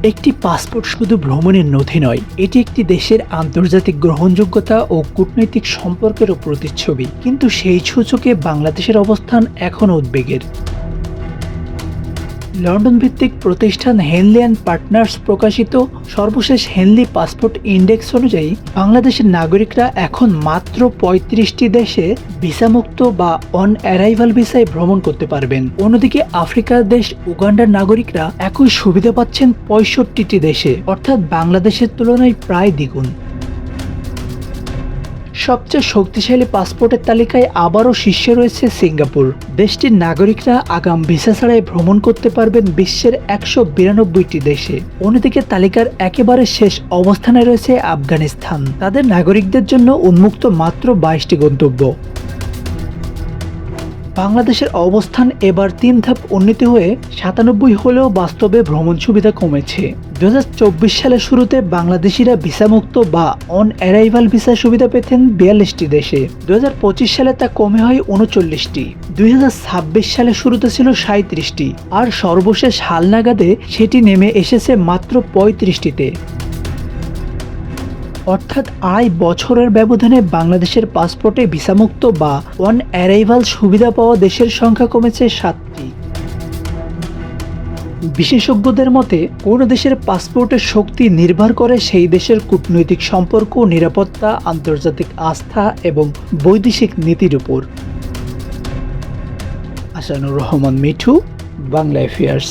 একটি পাসপোর্ট শুধু ভ্রমণের নথি নয়, এটি একটি দেশের আন্তর্জাতিক গ্রহণযোগ্যতা ও কূটনৈতিক সম্পর্কেরও প্রতিচ্ছবি। কিন্তু সেই সূচকে বাংলাদেশের অবস্থান এখনও উদ্বেগের। লন্ডন ভিত্তিক প্রতিষ্ঠান হেনলি অ্যান্ড পার্টনার্স প্রকাশিত সর্বশেষ হেনলি পাসপোর্ট ইন্ডেক্স অনুযায়ী বাংলাদেশের নাগরিকরা এখন মাত্র ৩৫টি দেশে ভিসামুক্ত বা অন অ্যারাইভাল ভিসায় ভ্রমণ করতে পারবেন। অন্যদিকে আফ্রিকার দেশ উগান্ডার নাগরিকরা একই সুবিধা পাচ্ছেন ৬৫টি দেশে, অর্থাৎ বাংলাদেশের তুলনায় প্রায় দ্বিগুণ। সবচেয়ে শক্তিশালী পাসপোর্টের তালিকায় আবারও শীর্ষে রয়েছে সিঙ্গাপুর। দেশটির নাগরিকরা আগাম ভিসা ছাড়াই ভ্রমণ করতে পারবেন বিশ্বের ১৯২টি দেশে। অন্যদিকে তালিকার একেবারে শেষ অবস্থানে রয়েছে আফগানিস্তান। তাদের নাগরিকদের জন্য উন্মুক্ত মাত্র ২২টি গন্তব্য। বাংলাদেশের অবস্থান এবার ৩ ধাপ উন্নীত হয়ে ৯৭ হলেও বাস্তবে ভ্রমণ সুবিধা কমেছে। ২০২৪ সালের শুরুতে বাংলাদেশিরা ভিসামুক্ত বা অন অ্যারাইভাল ভিসা সুবিধা পেতেন ৪২টি দেশে। ২০২৫ সালে তা কমে হয় ৩৯টি। ২০২৬ সালের শুরুতে ছিল ৩৭টি, আর সর্বশেষ হালনাগাদে সেটি নেমে এসেছে মাত্র ৩৫টিতে। অর্থাৎ ২.৫ বছরের ব্যবধানে বাংলাদেশের পাসপোর্টে ভিসামুক্ত বা অন অ্যারাইভাল সুবিধা পাওয়া দেশের সংখ্যা কমেছে ৭টি। বিশেষজ্ঞদের মতে, কোন দেশের পাসপোর্টের শক্তি নির্ভর করে সেই দেশের কূটনৈতিক সম্পর্ক, নিরাপত্তা, আন্তর্জাতিক আস্থা এবং বৈদেশিক নীতির উপর। আসানুর রহমান মিঠু, বাংলা অ্যাফেয়ার্স।